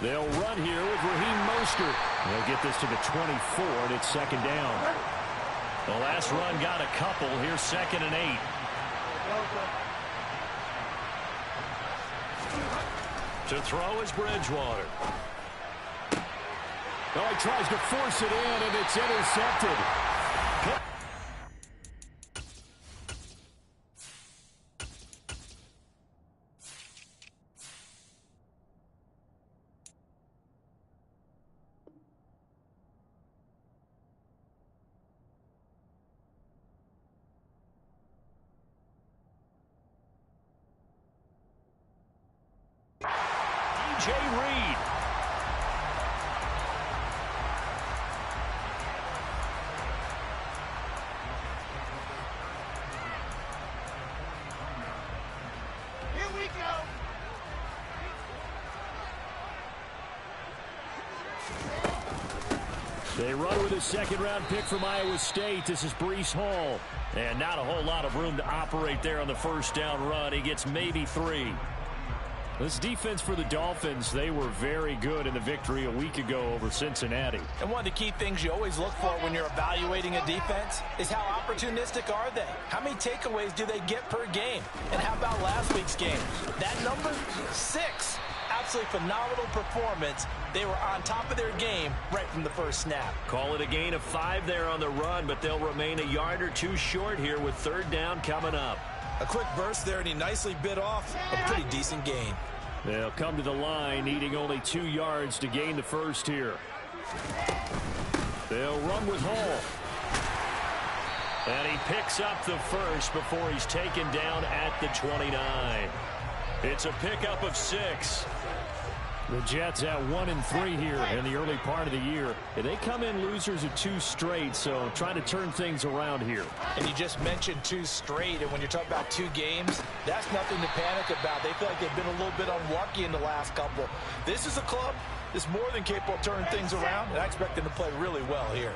They'll run here with Raheem Mostert. They'll get this to the 24, and it's second down. The last run got a couple. Here's 2nd and 8. To throw is Bridgewater. Oh, he tries to force it in, and it's intercepted. DJ Reed. Here we go. They run with a second-round pick from Iowa State. This is Breece Hall. And not a whole lot of room to operate there on the first down run. He gets maybe 3. This defense for the Dolphins, they were very good in the victory a week ago over Cincinnati. And one of the key things you always look for when you're evaluating a defense is how opportunistic are they? How many takeaways do they get per game? And how about last week's game? That number, 6. Absolutely phenomenal performance. They were on top of their game right from the first snap. Call it a gain of 5 there on the run, but they'll remain a yard or 2 short here with 3rd down coming up. A quick burst there, and he nicely bit off a pretty decent gain. They'll come to the line, needing only 2 yards to gain the first here. They'll run with Hall. And he picks up the first before he's taken down at the 29. It's a pickup of 6. The Jets at 1-3 here in the early part of the year. They come in losers of 2 straight, so trying to turn things around here. And you just mentioned 2 straight, and when you're talking about 2 games, that's nothing to panic about. They feel like they've been a little bit unlucky in the last couple. This is a club that's more than capable of turning things around, and I expect them to play really well here.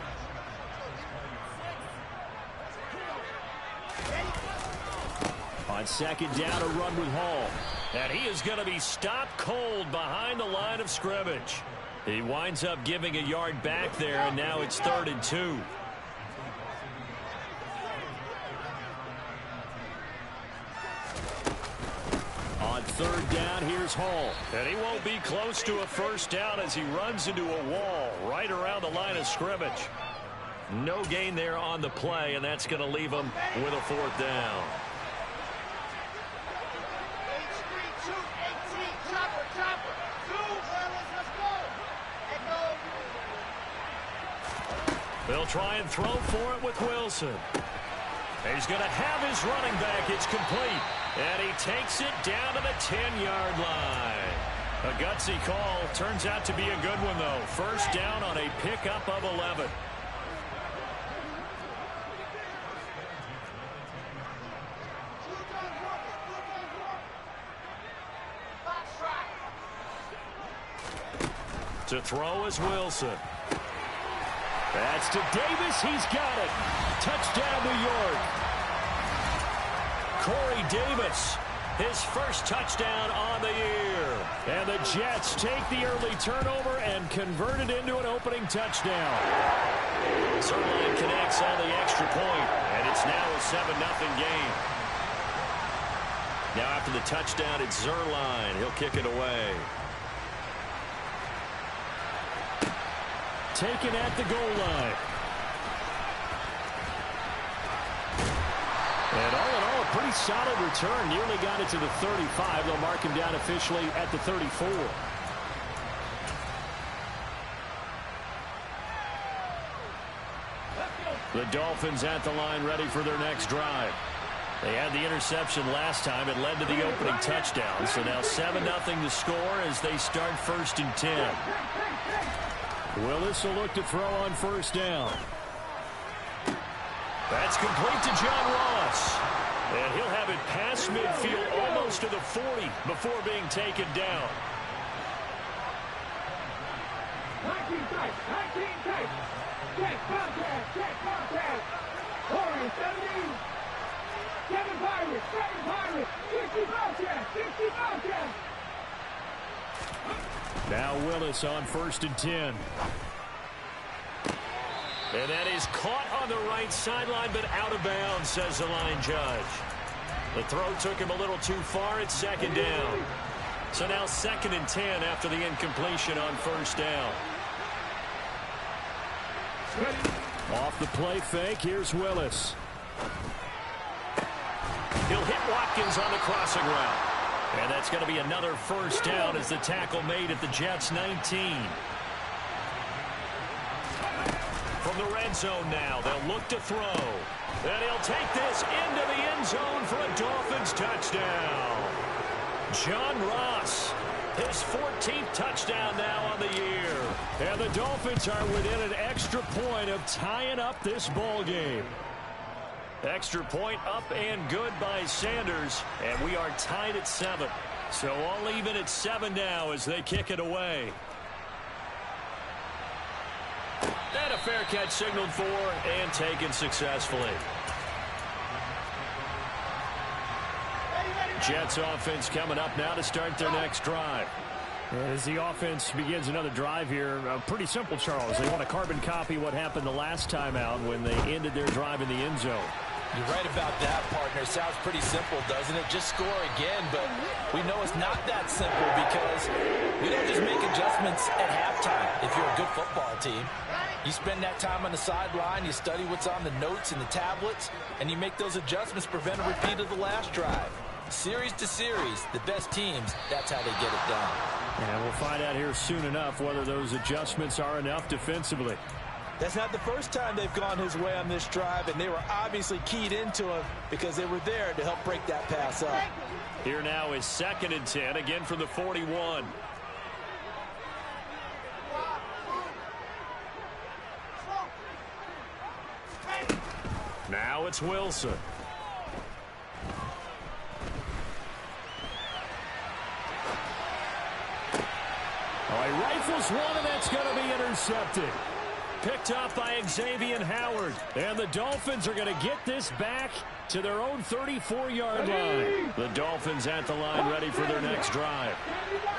On second down, a run with Hall. And he is going to be stopped cold behind the line of scrimmage. He winds up giving a yard back there, and now it's 3rd and 2. On 3rd down, here's Hall. And he won't be close to a first down as he runs into a wall right around the line of scrimmage. No gain there on the play, and that's going to leave him with a 4th down. They'll try and throw for it with Wilson. He's going to have his running back. It's complete. And he takes it down to the 10-yard line. A gutsy call. Turns out to be a good one, though. First down on a pickup of 11. To throw is Wilson. That's to Davis. He's got it. Touchdown, New York. Corey Davis, his first touchdown on the year. And the Jets take the early turnover and convert it into an opening touchdown. Zerline connects on the extra point, and it's now a 7-0 game. Now after the touchdown, it's Zerline. He'll kick it away. Taken at the goal line. And all in all, a pretty solid return. Nearly got it to the 35. They'll mark him down officially at the 34. The Dolphins at the line ready for their next drive. They had the interception last time. It led to the opening touchdown. So now 7-0 to score as they start 1st and 10. Willis will look to throw on first down. That's complete to John Ross. And he'll have it past midfield almost to the 40 before being taken down. 19 tight. Check contact. Corey, 70. 7 Pirates. 60 Bobcats. Now Willis on 1st and 10. And that is caught on the right sideline, but out of bounds, says the line judge. The throw took him a little too far. It's 2nd down. So now 2nd and 10 after the incompletion on 1st down. Off the play fake, here's Willis. He'll hit Watkins on the crossing route. And that's going to be another 1st down as the tackle made at the Jets' 19. From the red zone now, they'll look to throw. And he'll take this into the end zone for a Dolphins touchdown. John Ross, his 14th touchdown now on the year. And the Dolphins are within an extra point of tying up this ball game. Extra point up and good by Sanders. And we are tied at 7. So all even at 7 now as they kick it away. And a fair catch signaled for and taken successfully. Jets offense coming up now to start their next drive. As the offense begins another drive here, pretty simple, Charles. They want to carbon copy what happened the last time out when they ended their drive in the end zone. You're right about that, partner. Sounds pretty simple, doesn't it? Just score again, but we know it's not that simple because we don't just make adjustments at halftime. If you're a good football team, you spend that time on the sideline, you study what's on the notes and the tablets, and you make those adjustments to prevent a repeat of the last drive. Series to series, the best teams, that's how they get it done. And we'll find out here soon enough whether those adjustments are enough defensively. That's not the first time they've gone his way on this drive, and they were obviously keyed into him because they were there to help break that pass up. Here now is 2nd and 10, again from the 41. Now it's Wilson. He rifles one, and that's going to be intercepted. Picked up by Xavier Howard. And the Dolphins are going to get this back to their own 34-yard line. The Dolphins at the line ready for their next drive.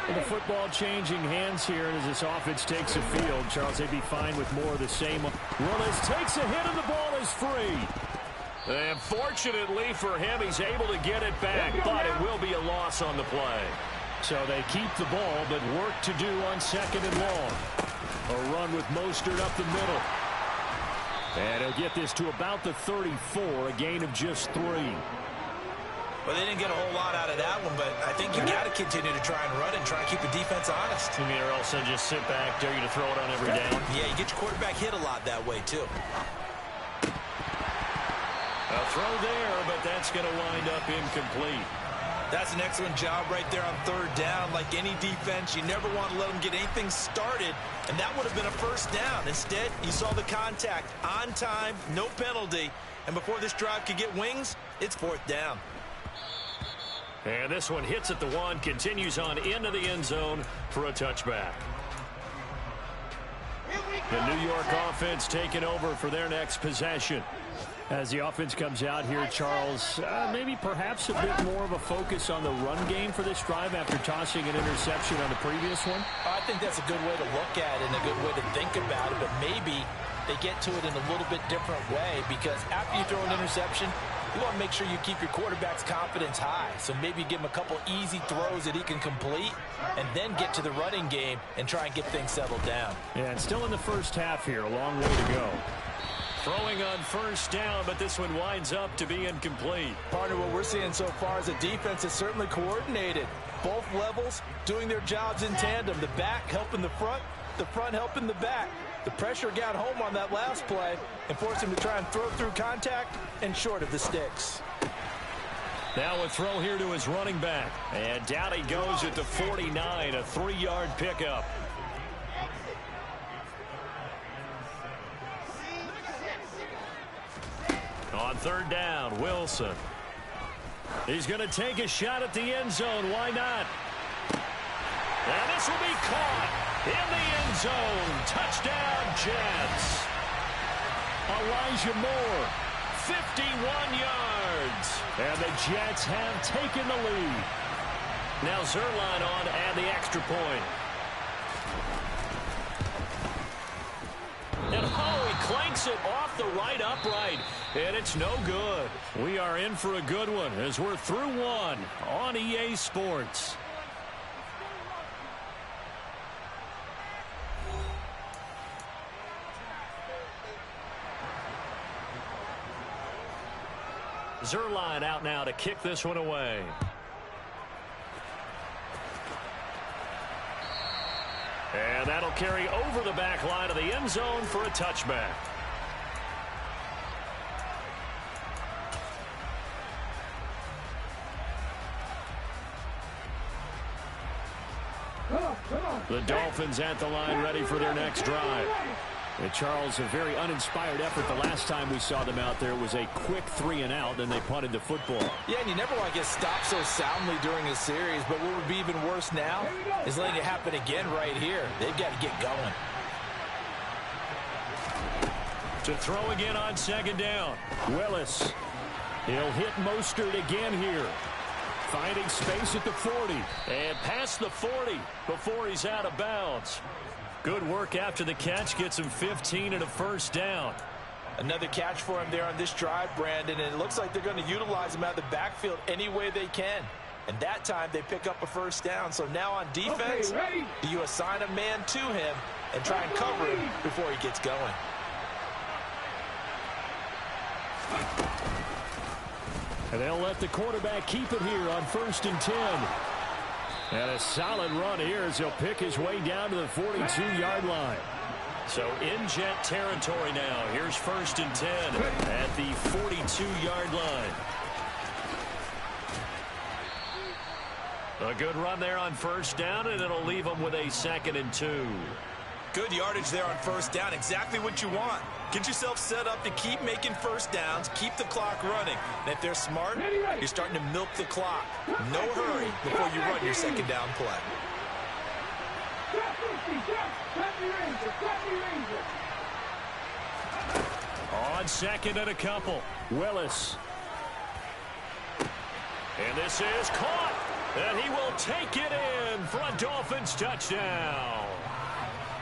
And the football changing hands here as this offense takes the field. Charles, they'd be fine with more of the same. Willis takes a hit, and the ball is free. And fortunately for him, he's able to get it back, but it will be a loss on the play. So they keep the ball, but work to do on 2nd and long. A run with Mostert up the middle. And he'll get this to about the 34, a gain of just 3. Well, they didn't get a whole lot out of that one, but I think you got to continue to try and run and try and keep the defense honest. You mean, or else they'll just sit back, dare you to throw it on every down? Yeah, you get your quarterback hit a lot that way, too. A throw there, but that's going to wind up incomplete. That's an excellent job right there on 3rd down. Like any defense, you never want to let them get anything started, and that would have been a 1st down. Instead, you saw the contact on time, no penalty, and before this drive could get wings, it's 4th down. And this one hits at the 1, continues on into the end zone for a touchback. The New York offense taking over for their next possession. As the offense comes out here, Charles, maybe perhaps a bit more of a focus on the run game for this drive after tossing an interception on the previous one? I think that's a good way to look at it and a good way to think about it, but maybe they get to it in a little bit different way because after you throw an interception, you want to make sure you keep your quarterback's confidence high. So maybe give him a couple easy throws that he can complete and then get to the running game and try and get things settled down. Yeah, and still in the first half here, a long way to go. Throwing on 1st down, but this one winds up to be incomplete. Partner, what we're seeing so far is a defense that's certainly coordinated. Both levels doing their jobs in tandem. The back helping the front helping the back. The pressure got home on that last play and forced him to try and throw through contact and short of the sticks. Now a throw here to his running back. And down he goes at the 49, a 3-yard pickup. On 3rd down, Wilson. He's going to take a shot at the end zone. Why not? And this will be caught in the end zone. Touchdown, Jets. Elijah Moore, 51 yards. And the Jets have taken the lead. Now Zerline on and the extra point. And oh, he clanks it off the right upright. And it's no good. We are in for a good one as we're through one on EA Sports. Zerline out now to kick this one away. And that'll carry over the back line of the end zone for a touchback. The Dolphins at the line ready for their next drive. And Charles, a very uninspired effort the last time we saw them out there. It was a quick 3-and-out, then they punted the football. Yeah, and you never want to get stopped so soundly during a series, but what would be even worse now is letting it happen again right here. They've got to get going. To throw again on second down. Willis. He'll hit Mostert again here. Finding space at the 40. And past the 40 before he's out of bounds. Good work after the catch. Gets him 15 and a first down. Another catch for him there on this drive, Brandon, and it looks like they're going to utilize him out of the backfield any way they can. And that time they pick up a first down. So now on defense, do you assign a man to him and try and cover him before he gets going? And they'll let the quarterback keep it here on 1st and 10. And a solid run here as he'll pick his way down to the 42-yard line. So in jet territory now. Here's 1st and 10 at the 42-yard line. A good run there on first down, and it'll leave them with a 2nd and 2. Good yardage there on first down. Exactly what you want. Get yourself set up to keep making first downs, keep the clock running. And if they're smart, you're starting to milk the clock. No hurry before you run your second down play. On 2nd and a couple. Willis. And this is caught. And he will take it in for a Dolphins touchdown.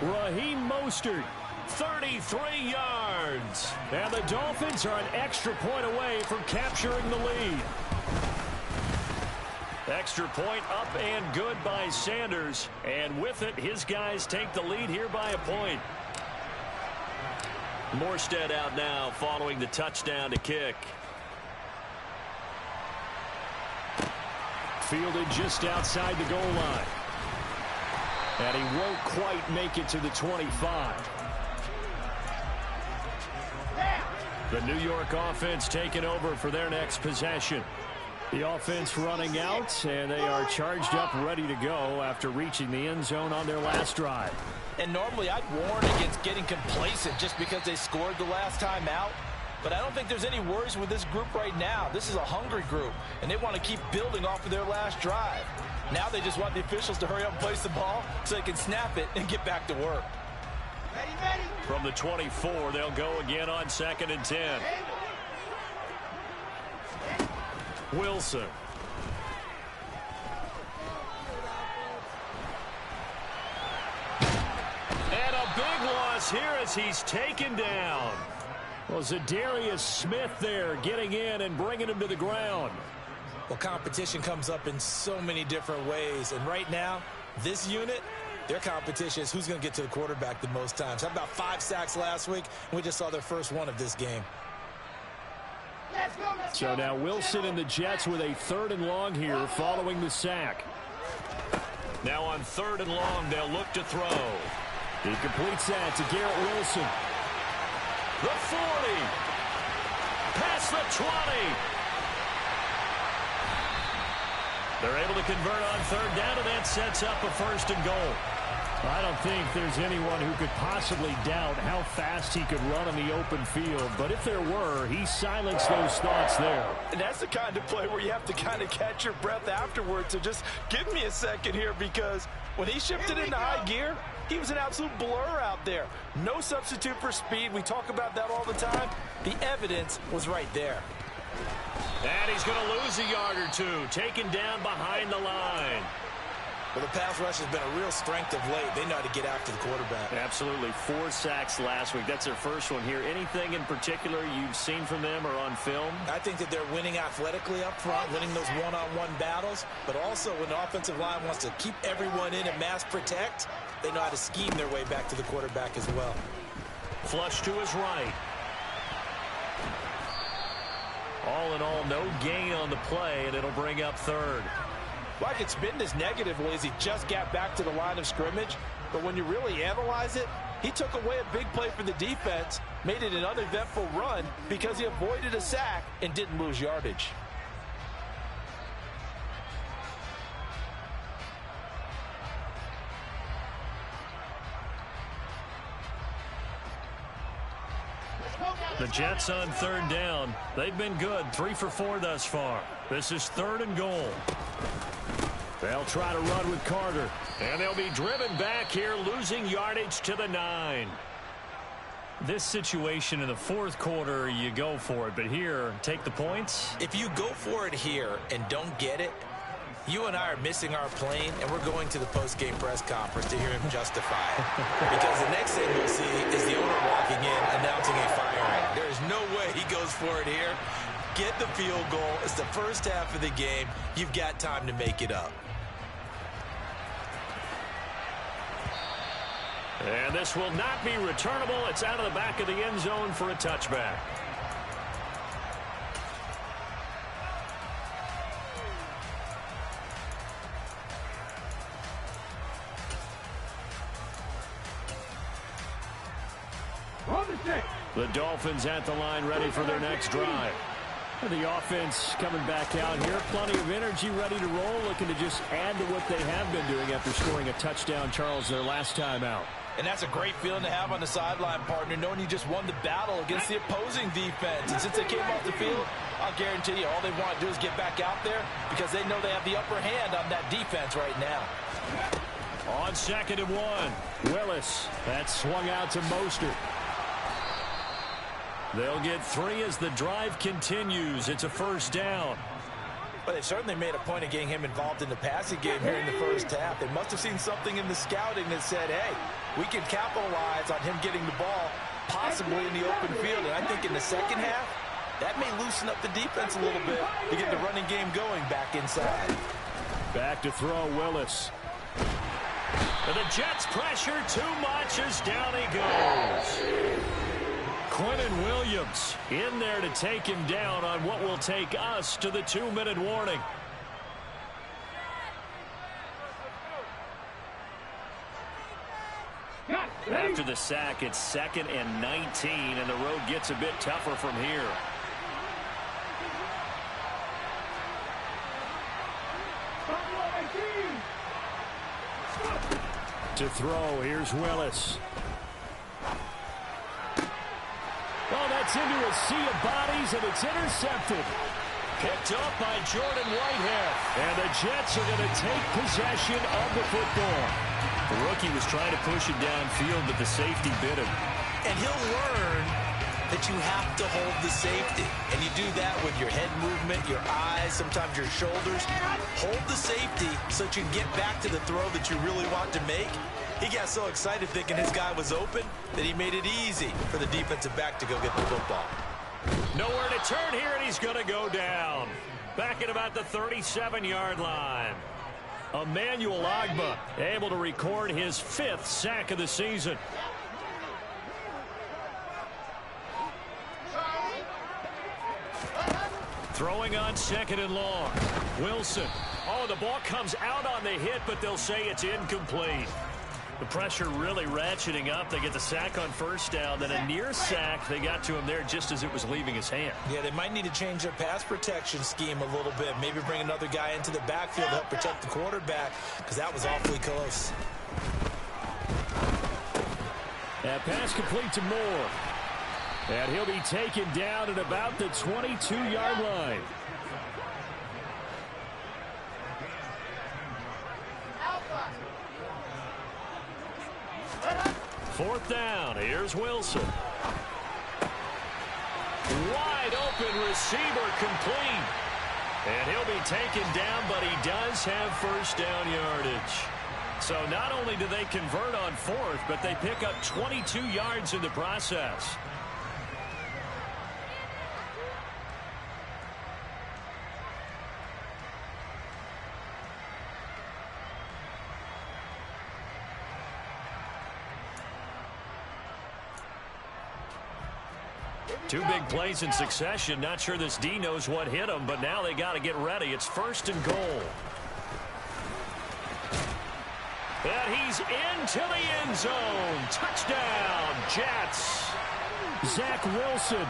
Raheem Mostert. 33 yards. And the Dolphins are an extra point away from capturing the lead. Extra point up and good by Sanders. And with it, his guys take the lead here by a point. Morstead out now following the touchdown to kick. Fielded just outside the goal line. And he won't quite make it to the 25. The New York offense taking over for their next possession. The offense running out, and they are charged up, ready to go after reaching the end zone on their last drive. And normally I'd warn against getting complacent just because they scored the last time out. But I don't think there's any worries with this group right now. This is a hungry group, and they want to keep building off of their last drive. Now they just want the officials to hurry up and place the ball so they can snap it and get back to work. From the 24, they'll go again on 2nd and 10. Wilson. And a big loss here as he's taken down. Well, Zadarius Smith there getting in and bringing him to the ground. Well, competition comes up in so many different ways. And right now, this unit, their competition is who's going to get to the quarterback the most times. How about 5 sacks last week? We just saw their first one of this game. So now Wilson and the Jets with a 3rd and long here following the sack. Now on 3rd and long, they'll look to throw. He completes that to Garrett Wilson. The 40. Past the 20. They're able to convert on 3rd down, and that sets up a 1st and goal. I don't think there's anyone who could possibly doubt how fast he could run in the open field. But if there were, he silenced those thoughts there. And that's the kind of play where you have to kind of catch your breath afterwards. So just give me a second here, because when he shifted into high gear, he was an absolute blur out there. No substitute for speed. We talk about that all the time. The evidence was right there. And he's going to lose a yard or two, taken down behind the line. Well, the pass rush has been a real strength of late. They know how to get after the quarterback. Absolutely. 4 sacks last week. That's their first one here. Anything in particular you've seen from them or on film? I think that they're winning athletically up front, winning those one-on-one battles, but also when the offensive line wants to keep everyone in and mass protect, they know how to scheme their way back to the quarterback as well. Flush to his right. All in all, no gain on the play, and it'll bring up third. Like it's been this negatively as he just got back to the line of scrimmage, but when you really analyze it, he took away a big play for the defense, made it an uneventful run because he avoided a sack and didn't lose yardage. The Jets on third down. They've been good, 3 for 4 thus far. This is 3rd and goal. They'll try to run with Carter. And they'll be driven back here, losing yardage to the 9. This situation in the 4th quarter, you go for it. But here, take the points. If you go for it here and don't get it, you and I are missing our plane, and we're going to the post-game press conference to hear him justify it. Because the next thing we'll see is the owner walking in, announcing a firing. There is no way he goes for it here. Get the field goal. It's the first half of the game. You've got time to make it up. And this will not be returnable. It's out of the back of the end zone for a touchback. The Dolphins at the line, ready for their next drive. The offense coming back out here. Plenty of energy, ready to roll, looking to just add to what they have been doing after scoring a touchdown, Charles, their last time out. And that's a great feeling to have on the sideline, partner, knowing you just won the battle against the opposing defense. And since they came off the field, I'll guarantee you all they want to do is get back out there because they know they have the upper hand on that defense right now. On 2nd and 1, Willis. That swung out to Mostert. They'll get 3 as the drive continues. It's a first down. But they certainly made a point of getting him involved in the passing game here in the first half. They must have seen something in the scouting that said, hey, we can capitalize on him getting the ball possibly in the open field. And I think in the second half, that may loosen up the defense a little bit to get the running game going back inside. Back to throw, Willis. And the Jets pressure too much as down he goes. Quentin Williams in there to take him down on what will take us to the 2-minute warning. After the sack, it's 2nd and 19, and the road gets a bit tougher from here. To throw, here's Willis. Oh, that's into a sea of bodies, and it's intercepted. Picked up by Jordan Whitehead. And the Jets are going to take possession of the football. The rookie was trying to push it downfield, but the safety bit him. And he'll learn that you have to hold the safety. And you do that with your head movement, your eyes, sometimes your shoulders. Hold the safety so that you can get back to the throw that you really want to make. He got so excited thinking his guy was open that he made it easy for the defensive back to go get the football. Nowhere to turn here, and he's going to go down. Back at about the 37-yard line. Emmanuel Ogbah able to record his 5th sack of the season. Throwing on 2nd and long. Wilson. Oh, the ball comes out on the hit, but they'll say it's incomplete. The pressure really ratcheting up. They get the sack on first down, then a near sack. They got to him there just as it was leaving his hand. Yeah, they might need to change their pass protection scheme a little bit. Maybe bring another guy into the backfield to help protect the quarterback because that was awfully close. That pass complete to Moore. And he'll be taken down at about the 22-yard line. Fourth down. Here's Wilson. Wide open receiver complete. And he'll be taken down, but he does have first down yardage. So not only do they convert on fourth, but they pick up 22 yards in the process. Two big plays in succession. Not sure this D knows what hit him, but now they got to get ready. It's first and goal. And he's into the end zone. Touchdown, Jets. Zach Wilson.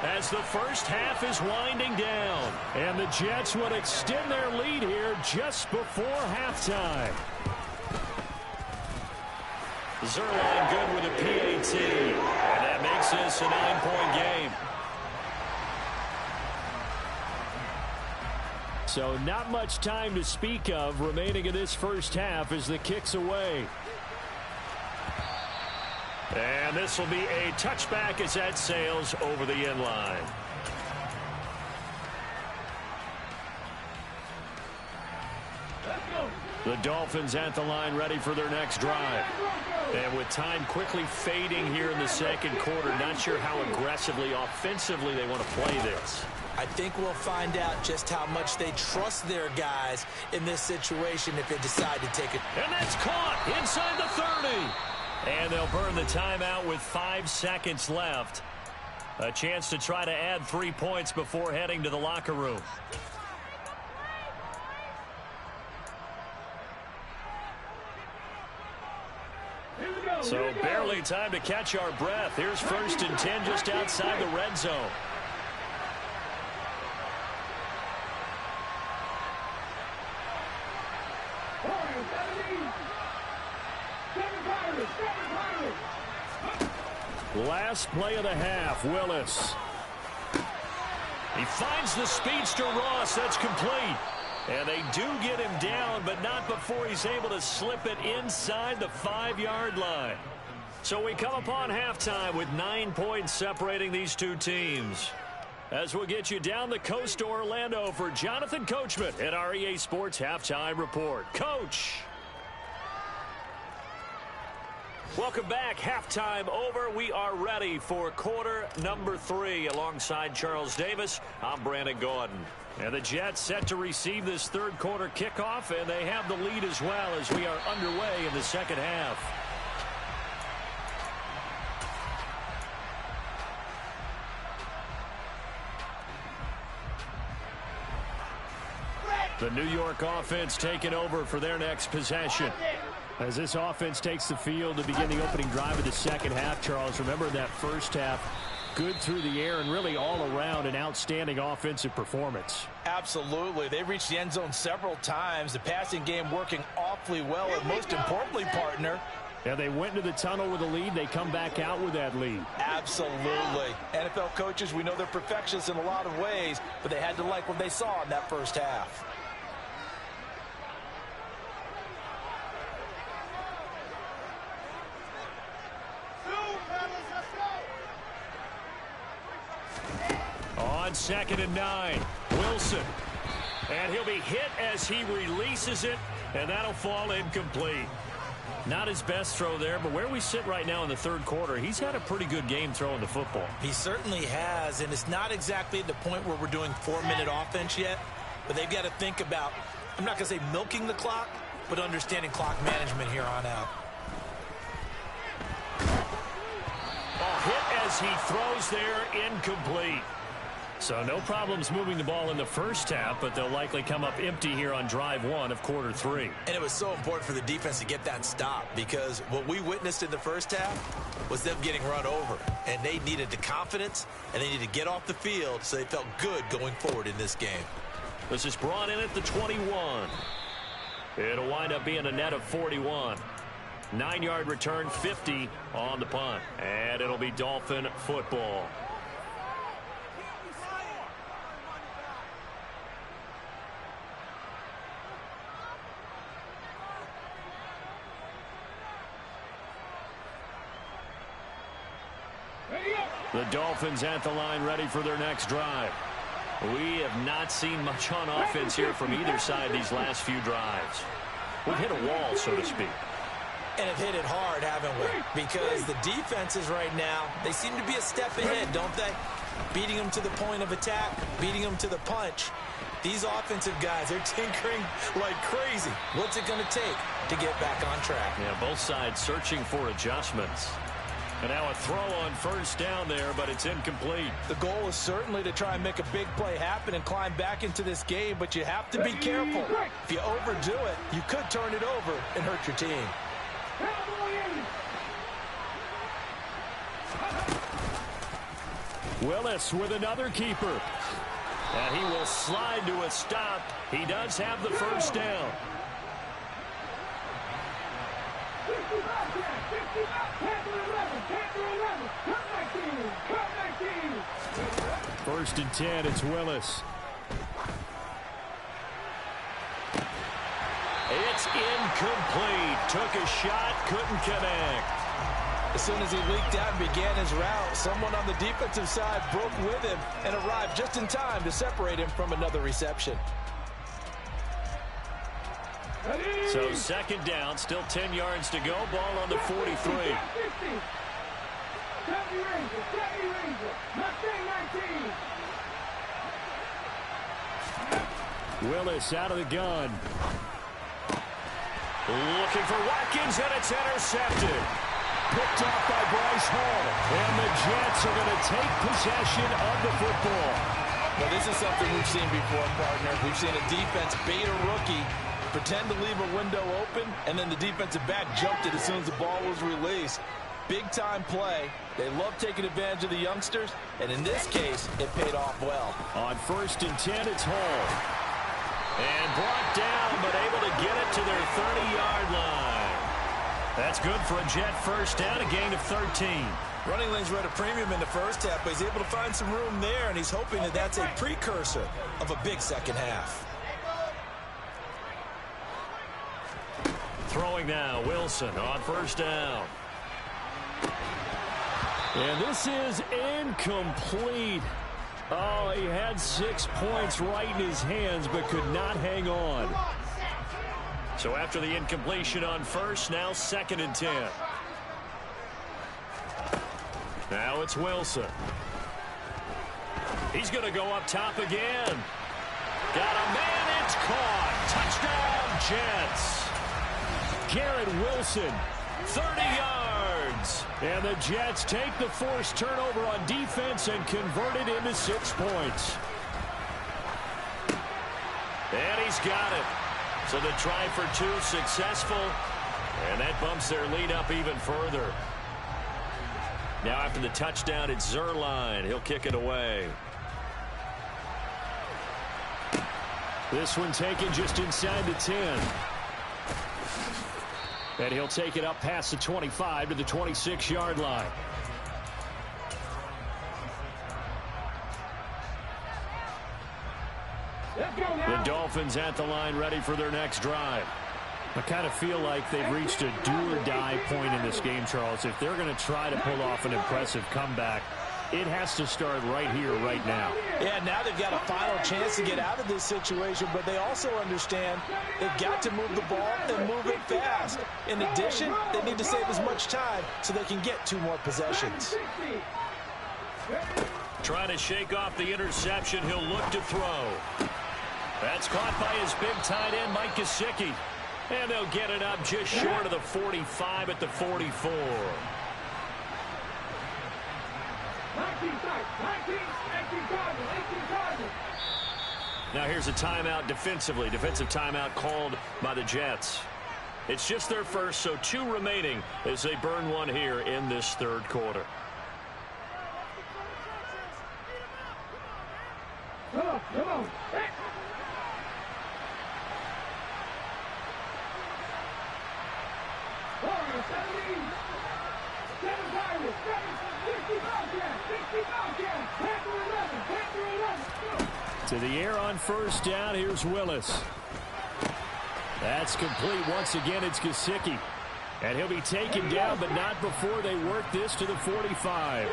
As the first half is winding down. And the Jets would extend their lead here just before halftime. Zerline good with a PAT. And that makes this a 9-point game. So not much time to speak of remaining in this first half as the kick's away. And this will be a touchback as that sails over the end line. The Dolphins at the line ready for their next drive. And with time quickly fading here in the second quarter, not sure how aggressively, offensively they want to play this. I think we'll find out just how much they trust their guys in this situation if they decide to take it. And that's caught inside the 30. And they'll burn the timeout with 5 seconds left. A chance to try to add 3 points before heading to the locker room. So barely time to catch our breath. Here's first and 10 just outside the red zone. Last play of the half, Willis. He finds the speedster Ross. That's complete. And they do get him down, but not before he's able to slip it inside the 5-yard line. So we come upon halftime with 9 points separating these two teams. As we'll get you down the coast to Orlando for Jonathan Coachman at our EA Sports Halftime Report. Coach! Welcome back. Halftime over. We are ready for quarter number 3. Alongside Charles Davis, I'm Brandon Gordon. And the Jets set to receive this third quarter kickoff, and they have the lead as well as we are underway in the second half. The New York offense taking over for their next possession. As this offense takes the field to begin the opening drive of the second half, Charles, remember that first half, good through the air and really all around an outstanding offensive performance. Absolutely. They reached the end zone several times. The passing game working awfully well, and most importantly, partner, yeah, they went into the tunnel with a lead. They come back out with that lead. Absolutely. NFL coaches, we know they're perfectionists in a lot of ways, but they had to like what they saw in that first half. On 2nd and 9, Wilson. And he'll be hit as he releases it, and that'll fall incomplete. Not his best throw there, but where we sit right now in the third quarter, he's had a pretty good game throwing the football. He certainly has, and it's not exactly the point where we're doing 4-minute offense yet, but they've got to think about, I'm not going to say milking the clock, but understanding clock management here on out. Hit as he throws there, incomplete. So no problems moving the ball in the first half, but they'll likely come up empty here on drive 1 of quarter 3. And it was so important for the defense to get that stop, because what we witnessed in the first half was them getting run over. And they needed the confidence, and they needed to get off the field so they felt good going forward in this game. This is brought in at the 21. It'll wind up being a net of 41. 9-yard return, 50 on the punt. And it'll be Dolphin football. The Dolphins at the line ready for their next drive. We have not seen much on offense here from either side these last few drives. We've hit a wall, so to speak. And have hit it hard, haven't we? Because the defenses right now, they seem to be a step ahead, don't they? Beating them to the point of attack, beating them to the punch. These offensive guys, they're tinkering like crazy. What's it going to take to get back on track? Yeah, both sides searching for adjustments. And now a throw on first down there, but it's incomplete. The goal is certainly to try and make a big play happen and climb back into this game, but you have to be careful. If you overdo it, you could turn it over and hurt your team. Willis with another keeper. And he will slide to a stop. He does have the first down. First and 10, it's Willis. It's incomplete. Took a shot, couldn't connect. As soon as he leaked out and began his route, someone on the defensive side broke with him and arrived just in time to separate him from another reception. So second down, still 10 yards to go. Ball on the 43. Willis out of the gun. Looking for Watkins, and it's intercepted. Picked off by Bryce Hall. And the Jets are going to take possession of the football. Now, this is something we've seen before, partner. We've seen a defense bait a rookie, pretend to leave a window open, and then the defensive back jumped it as soon as the ball was released. Big-time play. They love taking advantage of the youngsters, and in this case, it paid off well. On first and 10, it's Hall. And brought down, but able to get it to their 30-yard line. That's good for a Jet first down, a gain of 13. Running lanes were at a premium in the first half, but he's able to find some room there, and he's hoping that that's a precursor of a big second half. Throwing now, Wilson on first down. And this is incomplete. Oh, he had 6 points right in his hands, but could not hang on. So after the incompletion on first, now second and 10. Now it's Wilson. He's going to go up top again. Got a man, it's caught. Touchdown, Jets. Garrett Wilson. 30 yards. And the Jets take the forced turnover on defense and convert it into 6 points. And he's got it. So the try for two successful. And that bumps their lead up even further. Now after the touchdown, it's Zerline. He'll kick it away. This one taken just inside the 10. And he'll take it up past the 25 to the 26-yard line. The Dolphins at the line ready for their next drive. I kind of feel like they've reached a do-or-die point in this game, Charles. If they're going to try to pull off an impressive comeback, it has to start right here, right now. Yeah, now they've got a final chance to get out of this situation, but they also understand they've got to move the ball and move it fast. In addition, they need to save as much time so they can get 2 more possessions. Trying to shake off the interception. He'll look to throw. That's caught by his big tight end, Mike Gesicki. And they'll get it up just short of the 45 at the 44. Now here's a timeout defensively. Defensive timeout called by the Jets. It's just their first, so 2 remaining as they burn one here in this third quarter. Come on. To the air on first down, here's Willis. That's complete. Once again, it's Gesicki. And he'll be taken down, but not before they work this to the 45.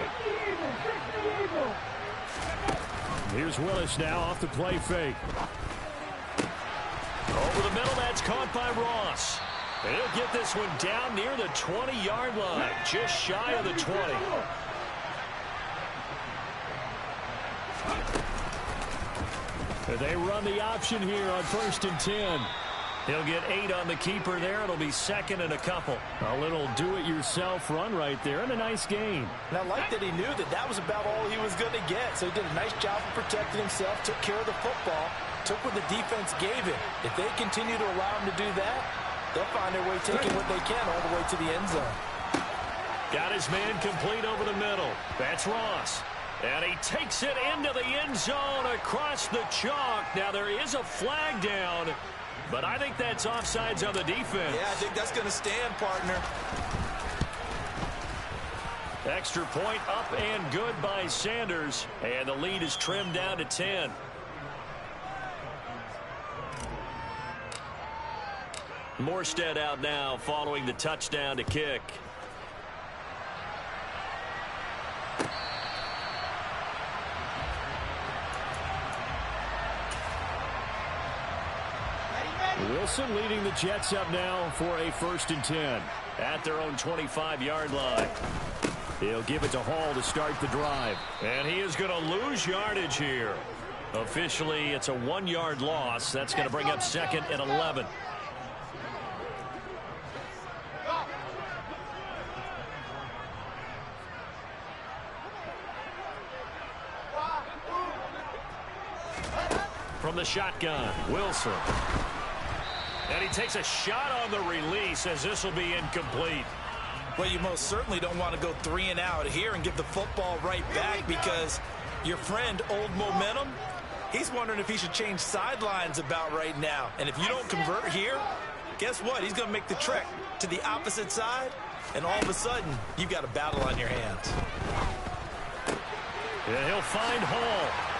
Here's Willis now off the play fake. Over the middle, that's caught by Ross. And he'll get this one down near the 20-yard line, just shy of the 20. They run the option here on 1st and 10. He'll get 8 on the keeper there. It'll be 2nd and a couple. A little do-it-yourself run right there and a nice gain. And I like that he knew that that was about all he was going to get. So he did a nice job of protecting himself, took care of the football, took what the defense gave him. If they continue to allow him to do that, they'll find their way taking what they can all the way to the end zone. Got his man complete over the middle. That's Ross. And he takes it into the end zone across the chalk. Now there is a flag down, but I think that's offsides on the defense. Yeah, I think that's going to stand, partner. Extra point up and good by Sanders. And the lead is trimmed down to 10. Morstead out now following the touchdown to kick. Wilson leading the Jets up now for a 1st and 10. At their own 25-yard line. He'll give it to Hall to start the drive. And he is going to lose yardage here. Officially, it's a 1-yard loss. That's going to bring up 2nd and 11. From the shotgun, Wilson. And he takes a shot on the release as this will be incomplete. Well, you most certainly don't want to go 3 and out here and give the football right back because your friend, Old Momentum, he's wondering if he should change sidelines about right now. And if you don't convert here, guess what? He's going to make the trek to the opposite side, and all of a sudden, you've got a battle on your hands. And he'll find Hall.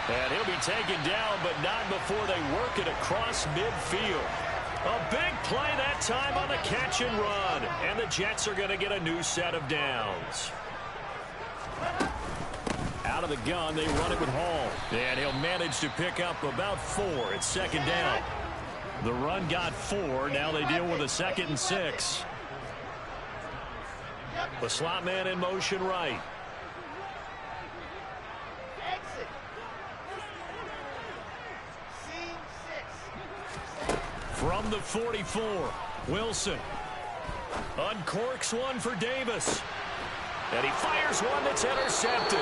And he'll be taken down, but not before they work it across midfield. A big play that time on the catch and run. And the Jets are going to get a new set of downs. Out of the gun, they run it with Hall. And he'll manage to pick up about 4. It's 2nd down. The run got 4. Now they deal with a 2nd and 6. The slot man in motion right. From the 44, Wilson uncorks one for Davis. And he fires one that's intercepted.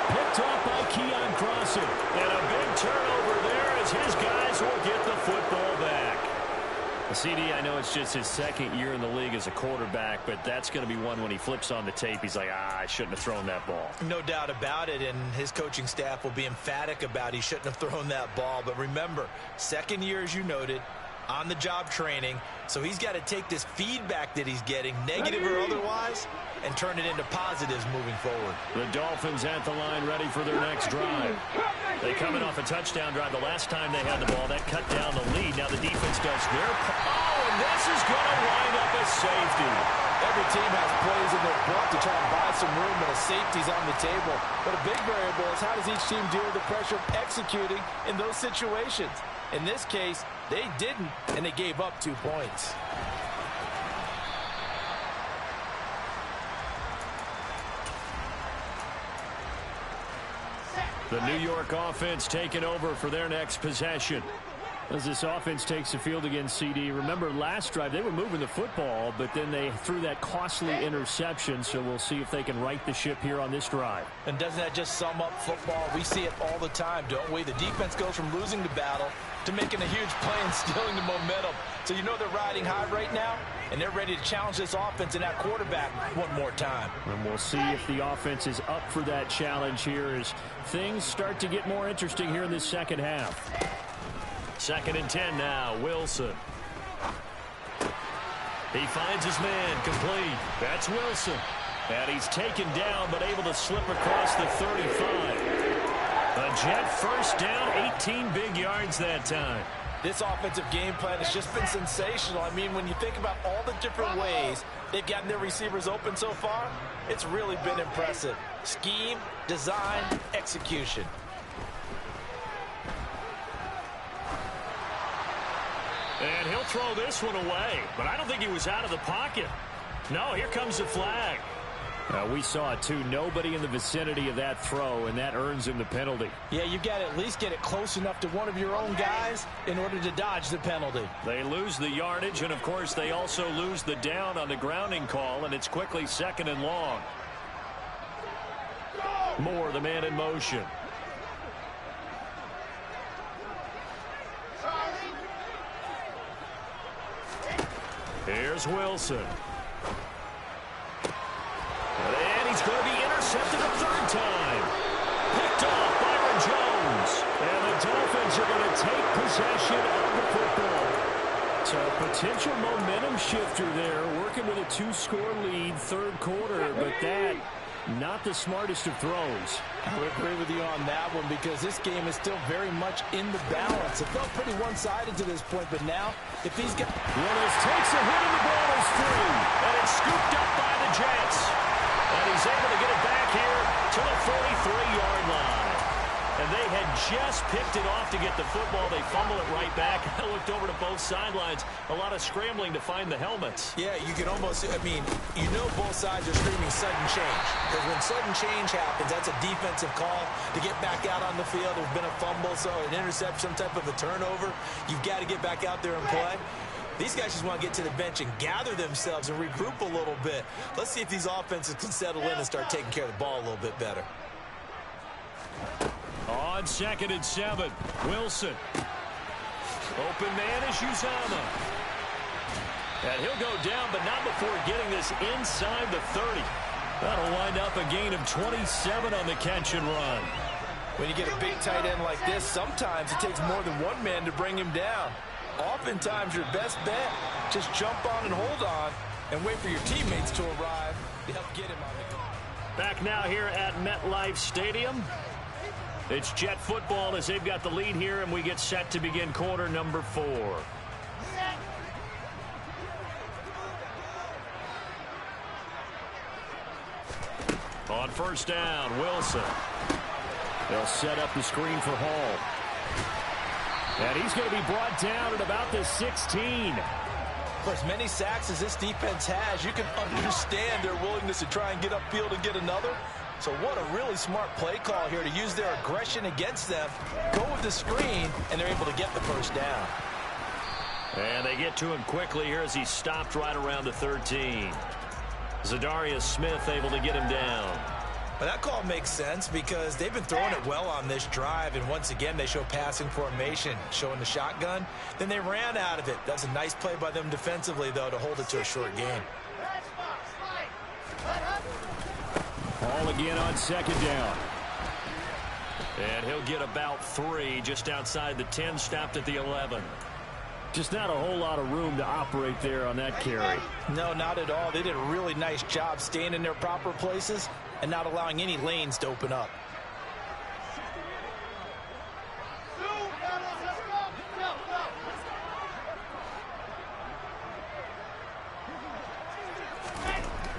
Picked off by Keon Crossen. And a big turnover there as his guys will get the football back. CD, I know it's just his 2nd year in the league as a quarterback, but that's going to be one when he flips on the tape. He's like, I shouldn't have thrown that ball. No doubt about it, and his coaching staff will be emphatic about he shouldn't have thrown that ball. But remember, 2nd year, as you noted, on-the-job training, so he's got to take this feedback that he's getting, negative or otherwise, and turn it into positives moving forward. The Dolphins at the line ready for their next drive. They coming off a touchdown drive the last time they had the ball. That cut down the lead. Now the defense does their part. Oh, and this is going to wind up a safety. Every team has plays in their book to try and buy some room, and a safety's on the table. But a big variable is how does each team deal with the pressure of executing in those situations. In this case, they didn't, and they gave up 2 points. The New York offense taking over for their next possession. As this offense takes the field against CD, remember last drive they were moving the football, but then they threw that costly interception, so we'll see if they can right the ship here on this drive. And doesn't that just sum up football? We see it all the time, don't we? The defense goes from losing the battle to making a huge play and stealing the momentum. So you know they're riding high right now, and they're ready to challenge this offense and that quarterback one more time. And we'll see if the offense is up for that challenge here as things start to get more interesting here in this second half. 2nd and 10 now, Wilson. He finds his man complete. That's Wilson. And he's taken down but able to slip across the 35. A Jet first down, 18 big yards that time. This offensive game plan has just been sensational. I mean, when you think about all the different ways they've gotten their receivers open so far, it's really been impressive. Scheme, design, execution. And he'll throw this one away, but I don't think he was out of the pocket. No, here comes the flag. We saw it too. Nobody in the vicinity of that throw, and that earns him the penalty. Yeah, you've got to at least get it close enough to one of your own guys in order to dodge the penalty. They lose the yardage, and of course they also lose the down on the grounding call, and it's quickly 2nd and long. Moore, the man in motion. Here's Wilson. And he's going to be intercepted a 3rd time. Picked off Byron Jones. And the Dolphins are going to take possession of the football. So a potential momentum shifter there, working with a 2-score lead, 3rd quarter, but that, not the smartest of throws. I would agree with you on that one because this game is still very much in the balance. It felt pretty one-sided to this point, but now, if he's got... Willis takes a hit and the ball is through. And it's scooped up by the Jets. And he's able to get it back here to the 43-yard line. And they had just picked it off to get the football. They fumble it right back. I looked over to both sidelines. A lot of scrambling to find the helmets. Yeah, you can almost, I mean, you know both sides are screaming sudden change. Because when sudden change happens, that's a defensive call to get back out on the field. There's been a fumble, so an interception, some type of a turnover. You've got to get back out there and play. These guys just want to get to the bench and gather themselves and regroup a little bit. Let's see if these offenses can settle in and start taking care of the ball a little bit better. On 2nd and 7, Wilson. Open man is Uzama. And he'll go down, but not before getting this inside the 30. That'll wind up a gain of 27 on the catch and run. When you get a big tight end like this, sometimes it takes more than one man to bring him down. Oftentimes, your best bet, just jump on and hold on and wait for your teammates to arrive to help get him on the go. Back now here at MetLife Stadium. It's Jet football as they've got the lead here, and we get set to begin quarter number 4. On 1st down, Wilson. They'll set up the screen for Hall. And he's going to be brought down at about the 16. For as many sacks as this defense has, you can understand their willingness to try and get upfield and get another. So what a really smart play call here to use their aggression against them, go with the screen, and they're able to get the 1st down. And they get to him quickly here as he stopped right around the 13. Zadarius Smith able to get him down. Well, that call makes sense because they've been throwing it well on this drive, and once again they show passing formation, showing the shotgun. Then they ran out of it. That's a nice play by them defensively, though, to hold it to a short gain. Ball again on 2nd down. And he'll get about 3 just outside the 10, stopped at the 11. Just not a whole lot of room to operate there on that carry. No, not at all. They did a really nice job staying in their proper places and not allowing any lanes to open up.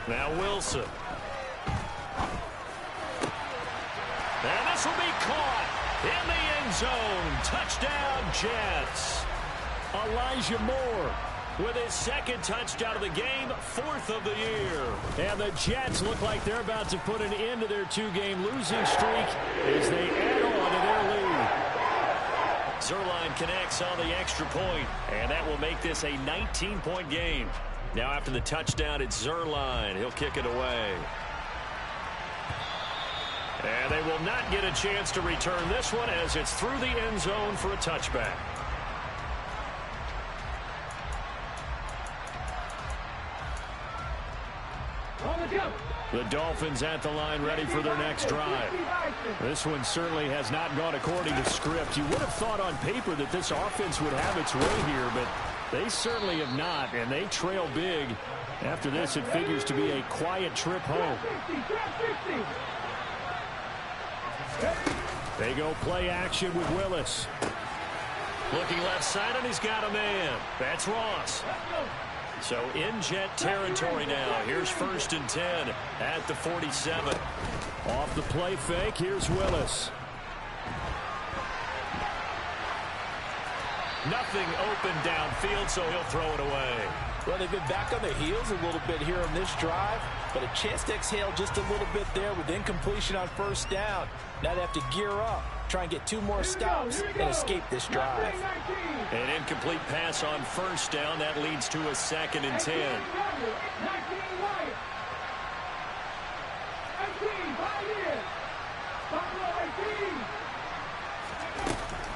Now Wilson. And this will be caught in the end zone. Touchdown, Jets. Elijah Moore with his 2nd touchdown of the game, 4th of the year. And the Jets look like they're about to put an end to their 2-game losing streak as they add on to their lead. Zuerlein connects on the extra point, and that will make this a 19-point game. Now after the touchdown, it's Zuerlein. He'll kick it away. And they will not get a chance to return this one as it's through the end zone for a touchback. The Dolphins at the line ready for their next drive. This one certainly has not gone according to script. You would have thought on paper that this offense would have its way here, but they certainly have not, and they trail big. After this, it figures to be a quiet trip home. They go play action with Willis. Looking left side, and he's got a man. That's Ross. So in Jet territory now. Here's 1st and 10 at the 47. Off the play fake, here's Willis. Nothing open downfield, so he'll throw it away. Well, they've been back on their heels a little bit here on this drive, but a chance to exhale just a little bit there with incompletion on 1st down. Now they have to gear up, try and get 2 more stops and escape this drive. An incomplete pass on 1st down. That leads to a 2nd and 10.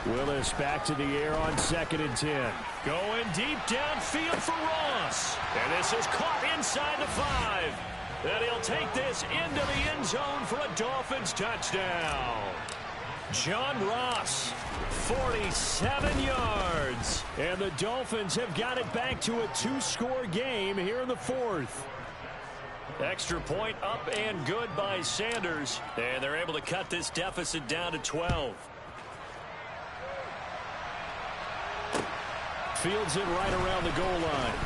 Willis back to the air on 2nd and 10. Going deep downfield for Ross. And this is caught inside the 5. And he'll take this into the end zone for a Dolphins touchdown. John Ross, 47 yards. And the Dolphins have got it back to a 2-score game here in the 4th. Extra point up and good by Sanders. And they're able to cut this deficit down to 12. Fields it right around the goal line.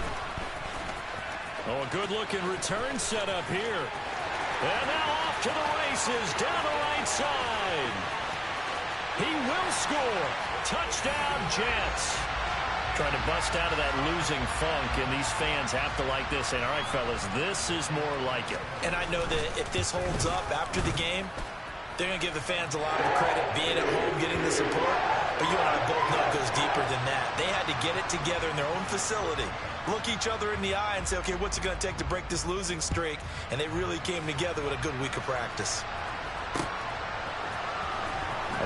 Oh, a good-looking return set up here. And now off to the races down the right side. He will score. Touchdown, Jets. Trying to bust out of that losing funk, and these fans have to like this. And all right, fellas, this is more like it. And I know that if this holds up after the game, they're going to give the fans a lot of credit being at home, getting the support. But you and I both know it goes deeper than that. They had to get it together in their own facility, look each other in the eye and say, okay, what's it going to take to break this losing streak? And they really came together with a good week of practice.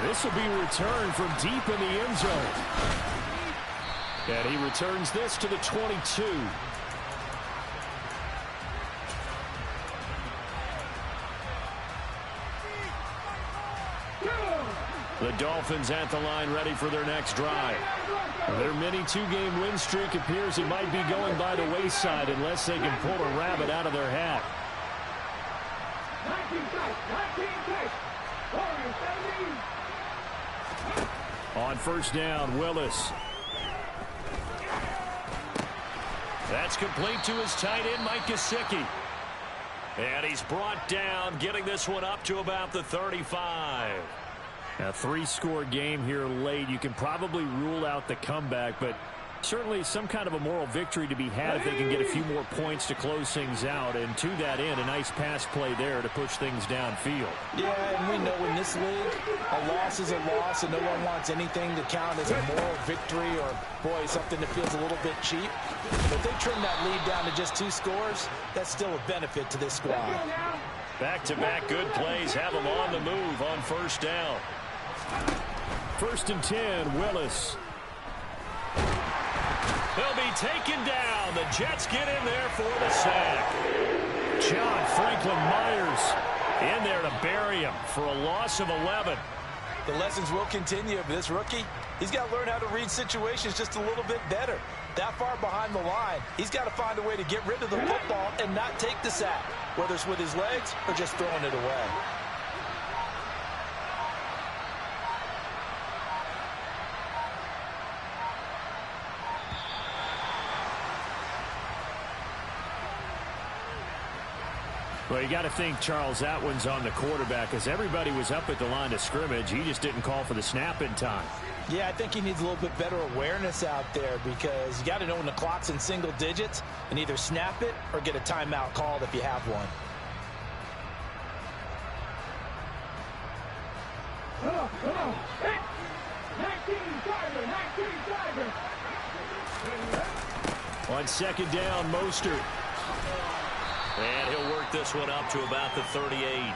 This will be returned from deep in the end zone. And he returns this to the 22. The Dolphins at the line ready for their next drive. Their mini 2-game win streak appears it might be going by the wayside unless they can pull a rabbit out of their hat. On 1st down, Willis. That's complete to his tight end, Mike Gesicki. And he's brought down, getting this one up to about the 35. A 3-score game here late. You can probably rule out the comeback, but certainly some kind of a moral victory to be had if they can get a few more points to close things out. And to that end, a nice pass play there to push things downfield. Yeah, and we know in this league, a loss is a loss, and no one wants anything to count as a moral victory or, boy, something that feels a little bit cheap. But if they trim that lead down to just 2 scores, that's still a benefit to this squad. Back-to-back good plays have them on the move on 1st down. 1st and 10, Willis. He'll be taken down. The Jets get in there for the sack. John Franklin Myers in there to bury him for a loss of 11. The lessons will continue, but this rookie, he's got to learn how to read situations just a little bit better. That far behind the line, he's got to find a way to get rid of the football and not take the sack, whether it's with his legs or just throwing it away. Well, you got to think, Charles, that one's on the quarterback as everybody was up at the line of scrimmage. He just didn't call for the snap in time. Yeah, I think he needs a little bit better awareness out there because you got to know when the clock's in single digits and either snap it or get a timeout called if you have one. Come on. 19 On 2nd down, Mostert. And he'll work this one up to about the 38.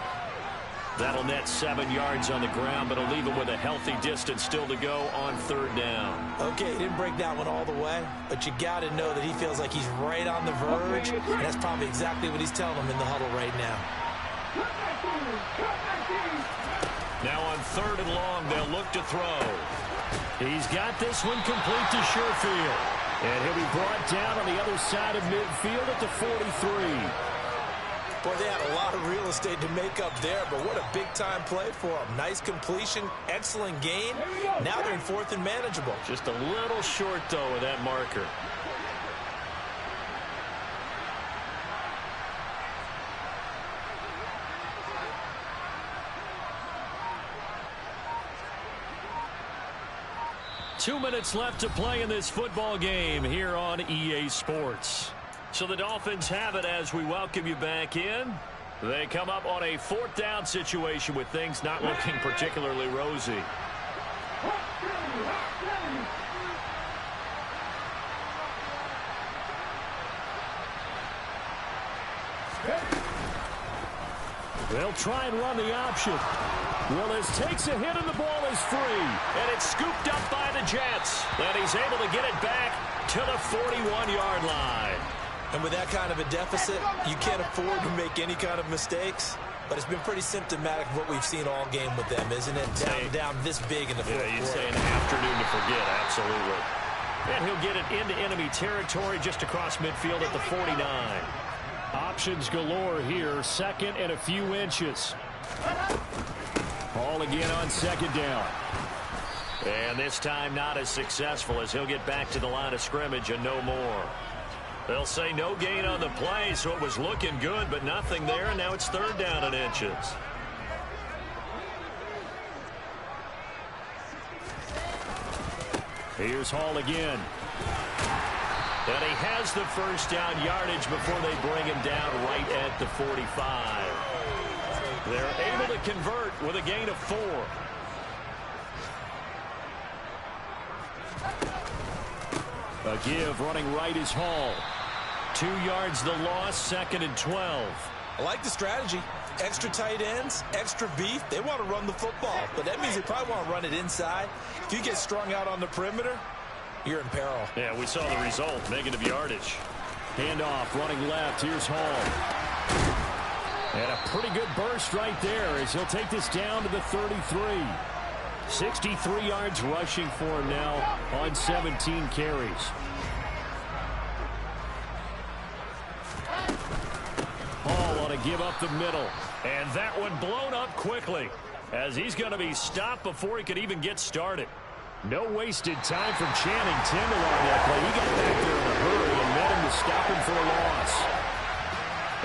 That'll net 7 yards on the ground, but it'll leave him with a healthy distance still to go on 3rd down. Okay, he didn't break that one all the way, but you got to know that he feels like he's right on the verge, and that's probably exactly what he's telling him in the huddle right now. Now on 3rd and long, they'll look to throw. He's got this one complete to Sherfield. And he'll be brought down on the other side of midfield at the 43. Boy, they had a lot of real estate to make up there, but what a big-time play for them. Nice completion, excellent gain. Now they're in 4th and manageable. Just a little short, though, of that marker. Two minutes left to play in this football game here on EA Sports. So the Dolphins have it as we welcome you back in. They come up on a 4th down situation with things not looking particularly rosy. They'll try and run the option. Willis takes a hit and the ball is free. And it's scooped up by the Jets. And he's able to get it back to the 41-yard line. And with that kind of a deficit, you can't afford to make any kind of mistakes. But it's been pretty symptomatic of what we've seen all game with them, isn't it? Down this big in the fourth quarter. You'd say an afternoon to forget, absolutely. And he'll get it into enemy territory just across midfield at the 49. Options galore here. 2nd and a few inches. Ball again on 2nd down. And this time not as successful as he'll get back to the line of scrimmage and no more. They'll say no gain on the play, so it was looking good, but nothing there, and now it's 3rd down and inches. Here's Hall again. And he has the 1st down yardage before they bring him down right at the 45. They're able to convert with a gain of 4. A give running right is Hall. 2 yards the loss, 2nd and 12. I like the strategy. Extra tight ends, extra beef. They want to run the football, but that means they probably want to run it inside. If you get strung out on the perimeter, you're in peril. Yeah, we saw the result. Negative yardage. Handoff running left. Here's Hall. And a pretty good burst right there as he'll take this down to the 33. 63 yards rushing for him now on 17 carries. Hall on a give up the middle. And that one blown up quickly as he's going to be stopped before he could even get started. No wasted time from Channing Tindall on that play. He got back there in a hurry and met him to stop him for a loss.